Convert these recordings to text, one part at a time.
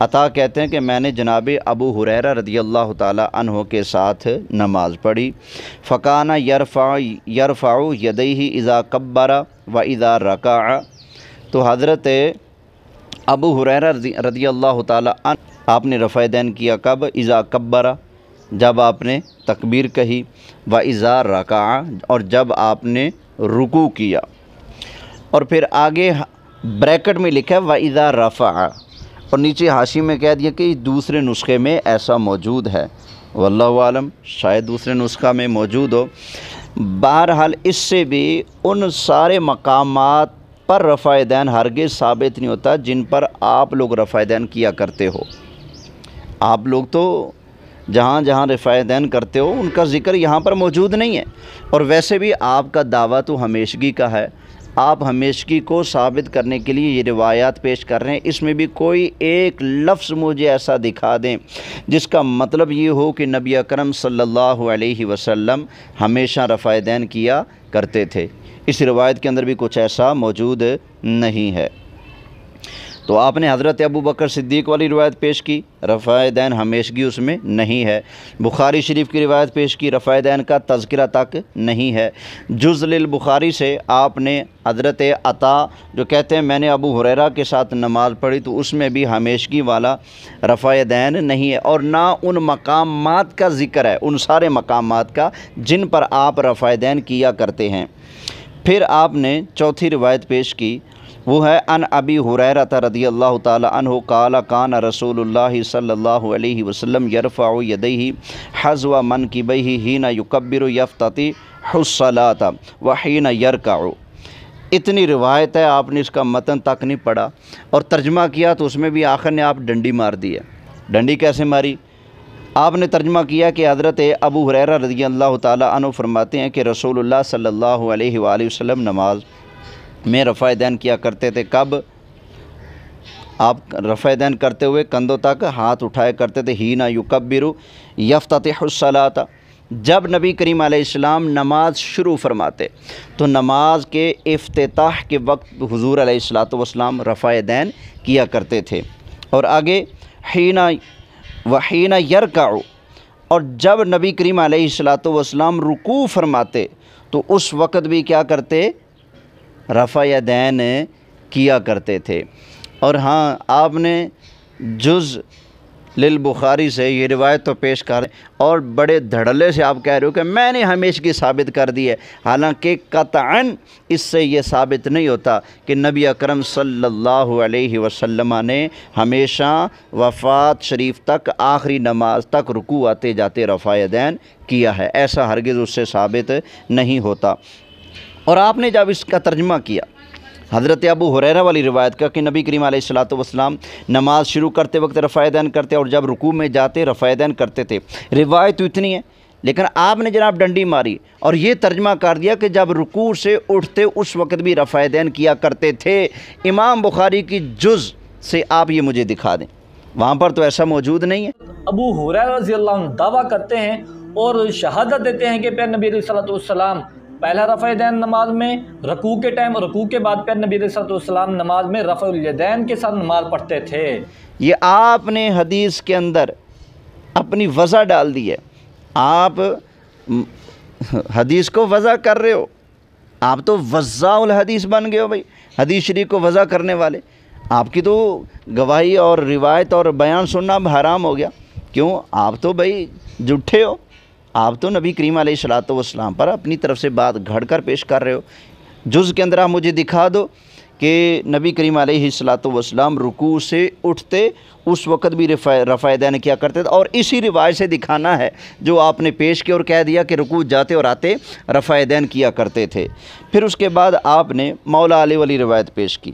عطا کہتے ہیں کہ میں نے جناب ابو ہریرہ رضی اللہ تعالی عنہ کے ساتھ نماز پڑھی، فکانہ یرفع یدیہ اذا کبر و اذا رکع، تو حضرت ابو ہریرہ رضی اللہ تعالی عنہ آپ نے رفع دین کیا کب؟ اذا کبر، جب آپ نے تکبیر کہی، و اذا رکع، اور جب آپ نے رکوع کیا، اور پھر آگے بریکٹ میں لکھا ہے و اذا رفع، اور نیچے حاشی میں کہہ دیا کہ دوسرے نسخے میں ایسا موجود ہے، واللہ عالم شاید دوسرے نسخہ میں موجود ہو۔ بہرحال اس سے بھی ان سارے مقامات پر رفع دین ہرگز ثابت نہیں ہوتا جن پر آپ لوگ رفع دین کیا کرتے ہو۔ آپ لوگ تو جہاں جہاں رفع دین کرتے ہو ان کا ذکر یہاں پر موجود نہیں ہے، اور ویسے بھی آپ کا دعویٰ تو ہمیشگی کا ہے، آپ ہمیشگی کو ثابت کرنے کے لیے یہ روایات پیش کر رہے ہیں، اس میں بھی کوئی ایک لفظ مجھے ایسا دکھا دیں جس کا مطلب یہ ہو کہ نبی اکرم صلی اللہ علیہ وسلم ہمیشہ رفع دین کیا کرتے تھے۔ اس روایت کے اندر بھی کچھ ایسا موجود نہیں ہے۔ تو آپ نے حضرت ابو بکر صدیق والی روایت پیش کی، رفع دین ہمیشگی اس میں نہیں ہے۔ بخاری شریف کی روایت پیش کی، رفع دین کا تذکرہ تک نہیں ہے۔ جز للبخاری سے آپ نے حضرت عطا جو کہتے ہیں میں نے ابو ہریرہ کے ساتھ نماز پڑھی، تو اس میں بھی ہمیشگی والا رفع دین نہیں ہے، اور نہ ان مقامات کا ذکر ہے، ان سارے مقامات کا جن پر آپ رفع دین کیا کرتے ہیں۔ پھر آپ نے چوتھی روایت پیش کی، وہ ہے ان ابی ہریرہ رضی اللہ تعالی عنہ قال کان رسول اللہ صلی اللہ علیہ وسلم یرفع یدیہ حذو منکبیہ حین یکبر یفتتح الصلاۃ وحین یرکع۔ اتنی روایت ہے، آپ نے اس کا متن تک نہیں پڑھا اور ترجمہ کیا تو اس میں بھی آخر نے آپ ڈنڈی مار دی ہے۔ ڈنڈی کیسے ماری؟ آپ نے ترجمہ کیا کہ حضرت ابو ہریرہ رضی اللہ تعالی عنہ فرماتے ہیں کہ رسول اللہ صلی اللہ علیہ وآلہ وسلم نماز میں رفع دین کیا کرتے تھے۔ کب؟ آپ رفع دین کرتے ہوئے کندھوں تک ہاتھ اٹھایا کرتے تھے، حین یکبر یفتتح الصلاۃ، جب نبی کریم علیہ السلام نماز شروع فرماتے تو نماز کے افتتاح کے وقت حضور علیہ الصلاۃ والسلام رفع دین کیا کرتے تھے۔ اور آگے وحین یرکع، اور جب نبی کریم علیہ الصلاۃ والسلام رکوع فرماتے تو اس وقت بھی کیا کرتے؟ رفع دین کیا کرتے تھے۔ اور ہاں آپ نے جز للبخاری سے یہ روایت تو پیش کر اور بڑے دھڑلے سے آپ کہہ رہے ہو کہ میں نے ہمیشگی ثابت کر دی ہے، حالانکہ قطعاً اس سے یہ ثابت نہیں ہوتا کہ نبی اکرم صلی اللہ علیہ وسلم نے ہمیشہ وفات شریف تک آخری نماز تک رکوع آتے جاتے رفع دین کیا ہے، ایسا ہرگز اس سے ثابت نہیں ہوتا۔ اور آپ نے جب اس کا ترجمہ کیا حضرت ابو ہریرہ والی روایت کا کہ نبی کریم علیہ الصلوۃ والسلام نماز شروع کرتے وقت رفع دین کرتے اور جب رکوع میں جاتے رفع دین کرتے تھے، روایت تو اتنی ہے، لیکن آپ نے جناب ڈنڈی ماری اور یہ ترجمہ کر دیا کہ جب رکوع سے اٹھتے اس وقت بھی رفع دین کیا کرتے تھے۔ امام بخاری کی جز سے آپ یہ مجھے دکھا دیں، وہاں پر تو ایسا موجود نہیں ہے۔ ابو ہریرہ رضی اللہ عنہ دعویٰ کرتے ہیں اور شہادت دیتے ہیں کہ پیر نبی علیہ الصلوۃ والسلام پہلا رفع دین نماز میں رکوع کے ٹائم، رکوع کے بعد پیر نبی علیہ الصلوۃ والسلام نماز میں رفع الیدین کے ساتھ نماز پڑھتے تھے۔ یہ آپ نے حدیث کے اندر اپنی وضع ڈال دی ہے، آپ حدیث کو وضع کر رہے ہو، آپ تو وضاع الحدیث بن گئے ہو بھائی، حدیث شریف کو وضع کرنے والے۔ آپ کی تو گواہی اور روایت اور بیان سننا اب حرام ہو گیا، کیوں؟ آپ تو بھائی جھوٹے ہو، آپ تو نبی کریم علیہ الصلوۃ والسلام پر اپنی طرف سے بات گھڑ کر پیش کر رہے ہو۔ جز کے اندر آپ مجھے دکھا دو کہ نبی کریم علیہ الصلوۃ والسلام رکوع سے اٹھتے اس وقت بھی رفع دین کیا کرتے تھے، اور اسی روایت سے دکھانا ہے جو آپ نے پیش کیا اور کہہ دیا کہ رکوع جاتے اور آتے رفع دین کیا کرتے تھے۔ پھر اس کے بعد آپ نے مولا علی والی روایت پیش کی۔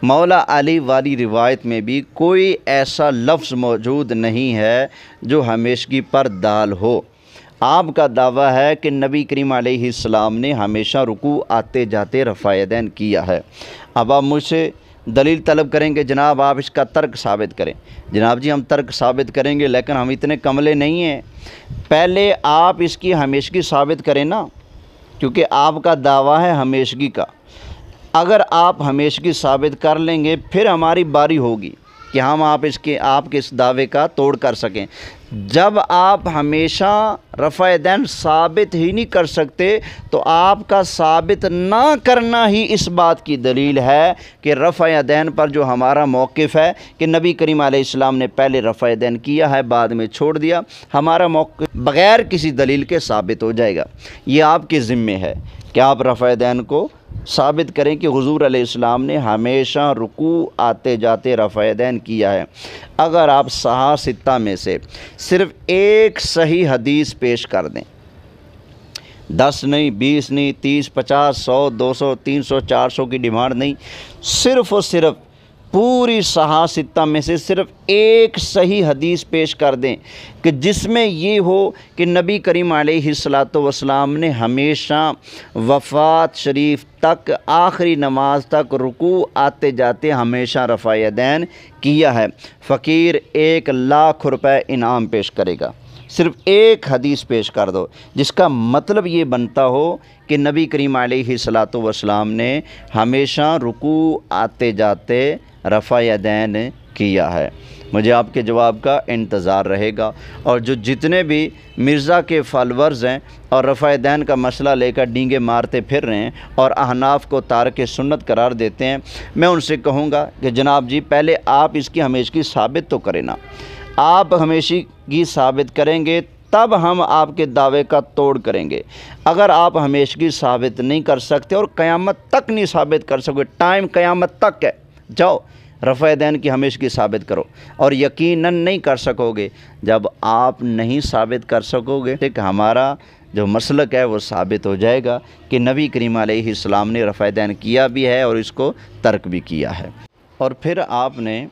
مولا علی والی روایت میں بھی کوئی ایسا لفظ موجود نہیں ہے جو ہمیشگی پر دال ہو۔ آپ کا دعویٰ ہے کہ نبی کریم علیہ السلام نے ہمیشہ رکوع آتے جاتے رفع دین کیا ہے۔ اب آپ مجھ سے دلیل طلب کریں گے جناب آپ اس کا ترک ثابت کریں، جناب جی ہم ترک ثابت کریں گے، لیکن ہم اتنے کملے نہیں ہیں، پہلے آپ اس کی ہمیشگی ثابت کریں نا، کیونکہ آپ کا دعویٰ ہے ہمیشگی کا۔ اگر آپ ہمیشگی ثابت کر لیں گے پھر ہماری باری ہوگی کہ ہم آپ کے اس دعوے کا توڑ کر سکیں۔ جب آپ ہمیشہ رفع دین ثابت ہی نہیں کر سکتے تو آپ کا ثابت نہ کرنا ہی اس بات کی دلیل ہے کہ رفع دین پر جو ہمارا موقف ہے کہ نبی کریم علیہ السلام نے پہلے رفع دین کیا ہے بعد میں چھوڑ دیا، ہمارا موقف بغیر کسی دلیل کے ثابت ہو جائے گا۔ یہ آپ کے ذمے ہے کہ آپ رفع دین کو ثابت کریں کہ حضور علیہ السلام نے ہمیشہ رکوع آتے جاتے رفع دین کیا ہے۔ اگر آپ صحاح ستہ میں سے صرف ایک صحیح حدیث پیش کر دیں، 10 نہیں، 20 نہیں، 30، 50، 100، 200، 300، 400 کی ڈیمانڈ نہیں، صرف اور صرف پوری صحاح ستہ میں سے صرف ایک صحیح حدیث پیش کر دیں کہ جس میں یہ ہو کہ نبی کریم علیہ الصلاۃ نے ہمیشہ وفات شریف تک آخری نماز تک رکوع آتے جاتے ہمیشہ رفع دین کیا ہے، فقیر 1,00,000 روپے انعام پیش کرے گا۔ صرف ایک حدیث پیش کر دو جس کا مطلب یہ بنتا ہو کہ نبی کریم علیہ الصلاۃ نے ہمیشہ رکوع آتے جاتے رفع دین کیا ہے۔ مجھے آپ کے جواب کا انتظار رہے گا، اور جو جتنے بھی مرزا کے فالورز ہیں اور رفع دین کا مسئلہ لے کر ڈینگے مارتے پھر رہے ہیں اور احناف کو تارک سنت قرار دیتے ہیں، میں ان سے کہوں گا کہ جناب جی پہلے آپ اس کی ہمیشگی ثابت تو کریں نا۔ آپ ہمیشگی ثابت کریں گے تب ہم آپ کے دعوے کا توڑ کریں گے۔ اگر آپ ہمیشگی ثابت نہیں کر سکتے اور قیامت تک نہیں ثابت کر سکتے، ٹائم قیامت تک ہے، جاؤ رفع دین کی ہمیشگی ثابت کرو، اور یقیناً نہیں کر سکو گے۔ جب آپ نہیں ثابت کر سکو گے کہ ہمارا جو مسلک ہے وہ ثابت ہو جائے گا کہ نبی کریم علیہ السلام نے رفع دین کیا بھی ہے اور اس کو ترک بھی کیا ہے۔ اور پھر آپ نے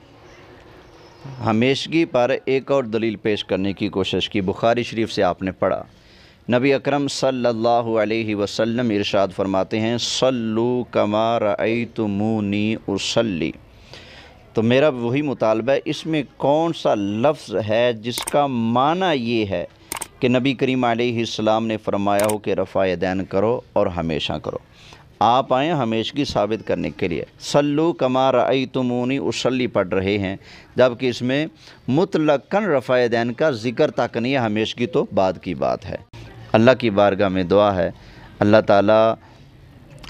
ہمیشگی پر ایک اور دلیل پیش کرنے کی کوشش کی۔ بخاری شریف سے آپ نے پڑھا، نبی اکرم صلی اللہ علیہ وسلم ارشاد فرماتے ہیں صلو کما رأیتمونی اصلی۔ تو میرا وہی مطالبہ ہے، اس میں کون سا لفظ ہے جس کا معنی یہ ہے کہ نبی کریم علیہ السلام نے فرمایا ہو کہ رفع دین کرو اور ہمیشہ کرو؟ آپ آئیں ہمیشگی ثابت کرنے کے لیے، صلو کما رأیتمونی اصلی پڑھ رہے ہیں، جبکہ اس میں مطلقاً رفع دین کا ذکر تک نہیں ہے، ہمیشگی تو بعد کی بات ہے۔ اللہ کی بارگاہ میں دعا ہے اللہ تعالیٰ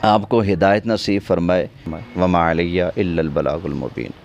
آپ کو ہدایت نصیب فرمائے۔ وما علیہ الا البلاغ المبین۔